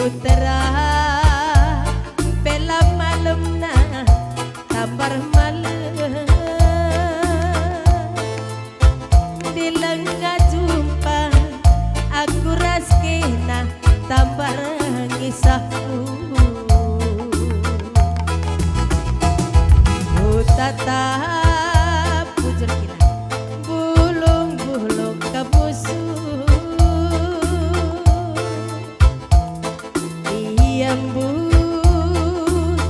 Putera bela malam na tabar malam bila nggak jumpa aku raskena tabar ngisahku tatap bujur kita bulung-bulung kebusu iambus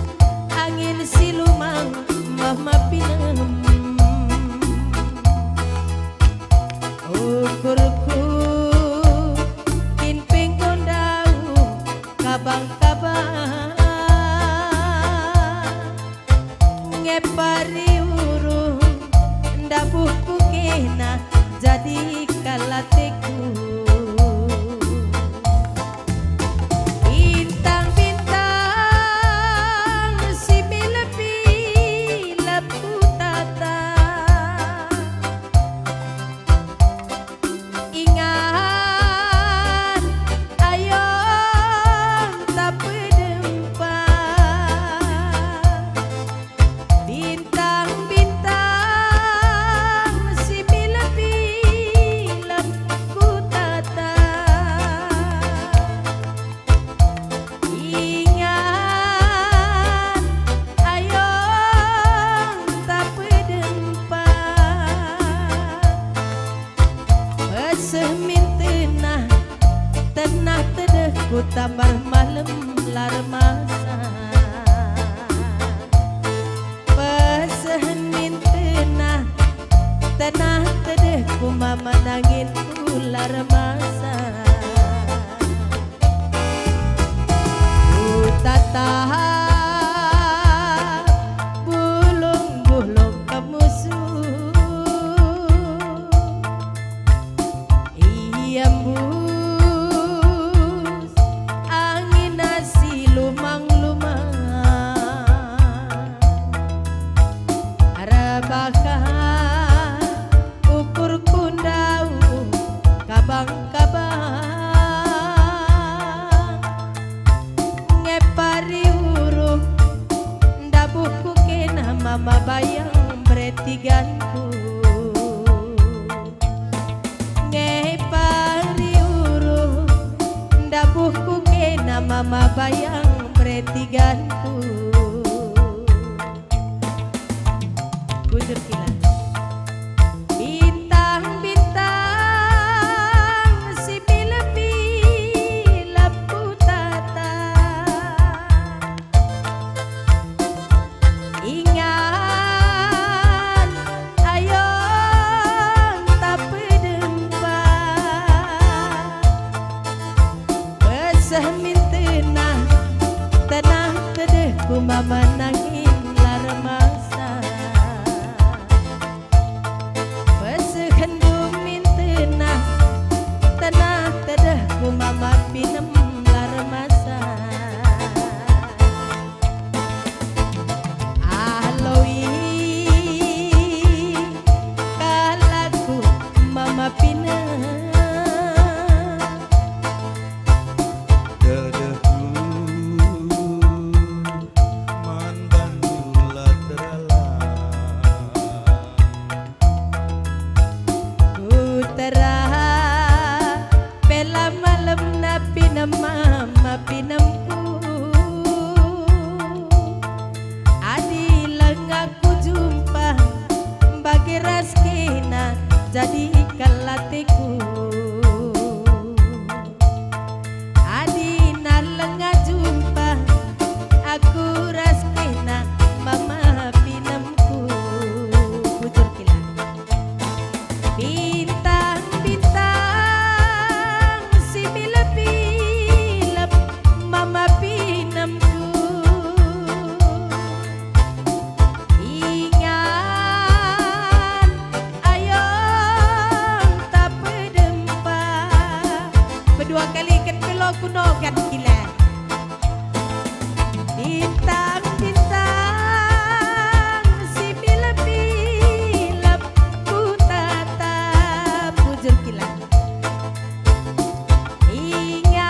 angin silumang mama pinem ukurku kin penggondau kabang-kabang ngepari urung ndabuhku kena jadi kalateku bintang-bintang si bila-bila putata ingat ayo tak pedempa bintang-bintang si bila-bila putata ingat ayo tak pedempa pesemin tenah tedeh ku tabar malam lar masa pesemin tenah tedeh ku mama nangin ular masa ku tatap bulung-bulung kemusuh iambus angin nasi lumang-lumang arabakan ukur kundau kabang-kabang ngepari urung ndabuhku kena mama bayang beretiganku ngepari urung ndabuhku kena mama bayang beretiganku bujur kila bintang-bintang si bila-bila putata ingat ayo tak pedempa pesemin tenah tedeh ku mama nangin lar masa pesehendumin tenah tedeh ku mama pinem lar masa ahloi kalaku mama pinem Putera bela malam na pinem mama pinemku adila ngaku jumpa bagi raskena jadi kalatiku adina lenga jumpa aku raskena mama pinemku bujur kila bintang-bintang si bila-bila mama pinemku ingat ayo tak pedempa berdua kali kan pelo kuno kan kila bintang-bintang si bila-bila putata bujur kila ingat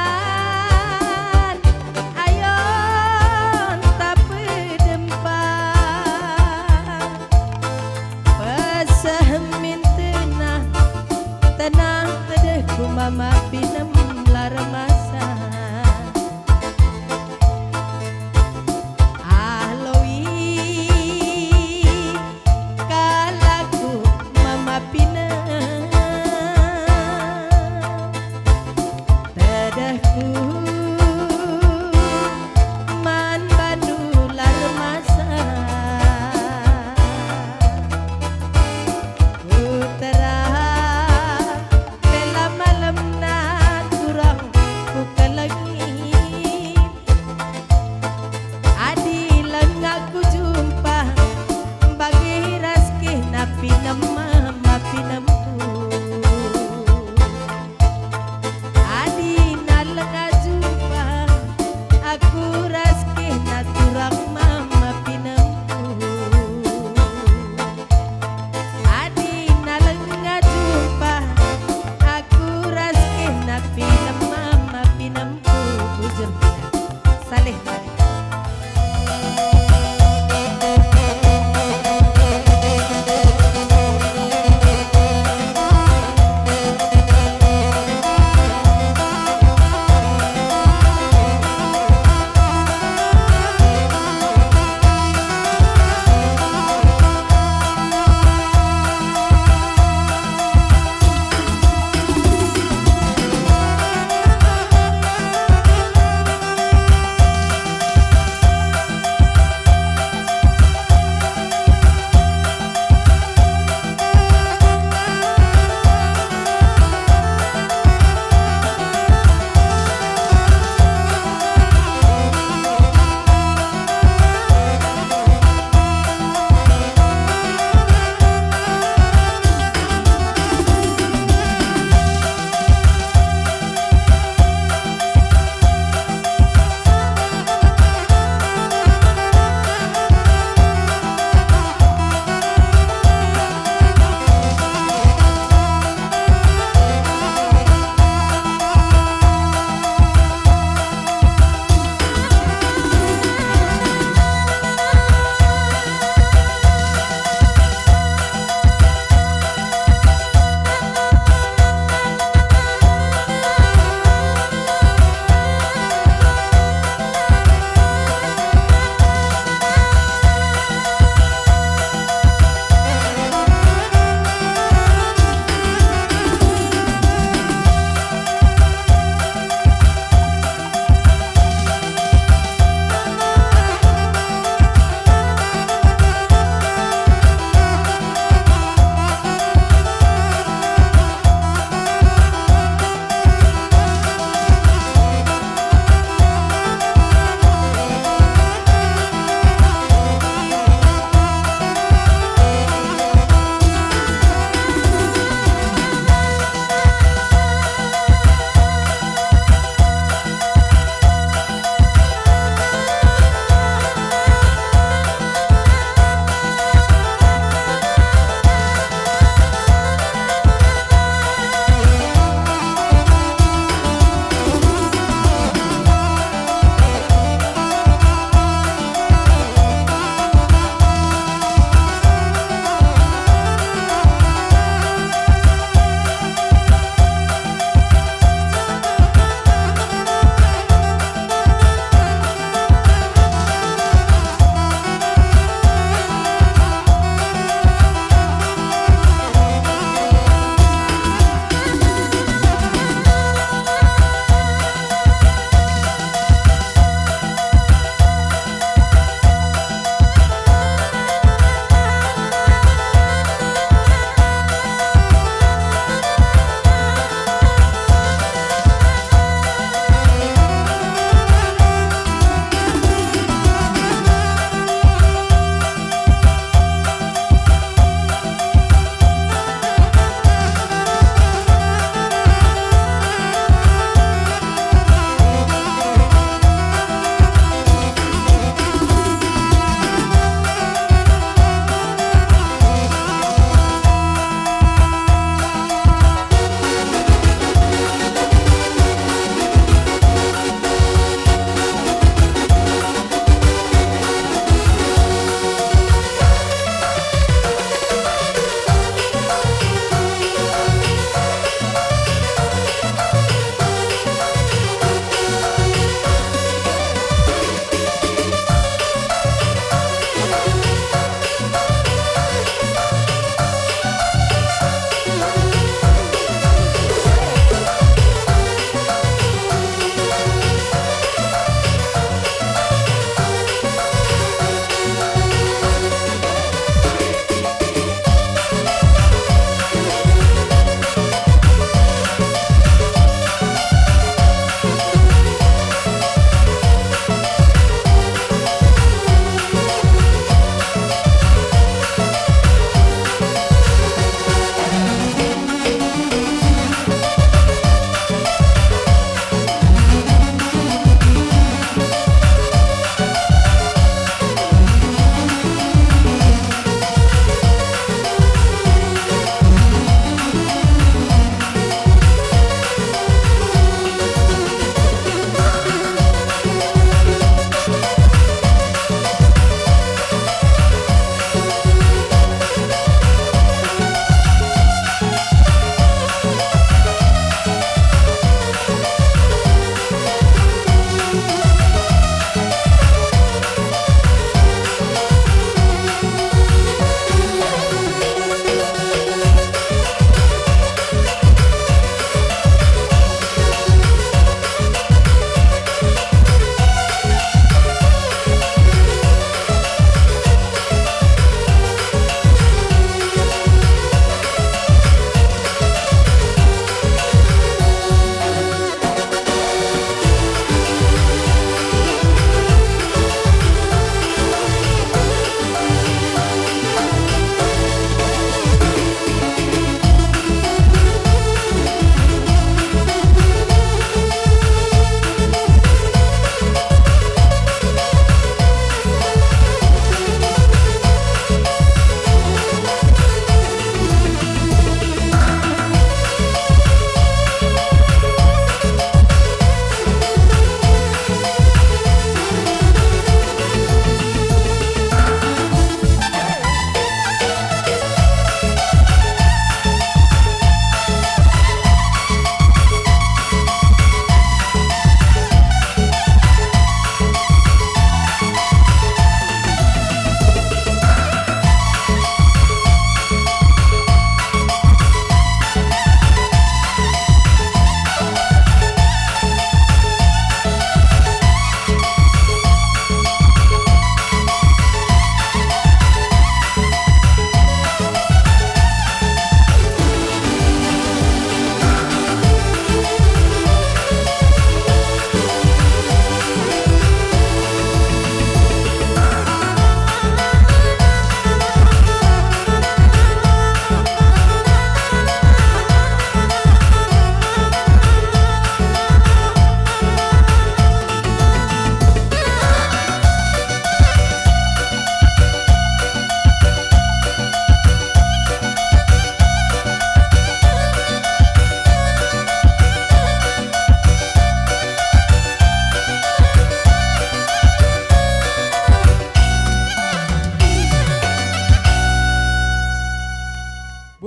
olehku man badular masa putra bela malam na turang ku kelengit adilang aku jumpa bagi raski napi nama mapi nampu adi nalang aju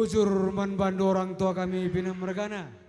bujur membantu orang tua kami Bina Mergana.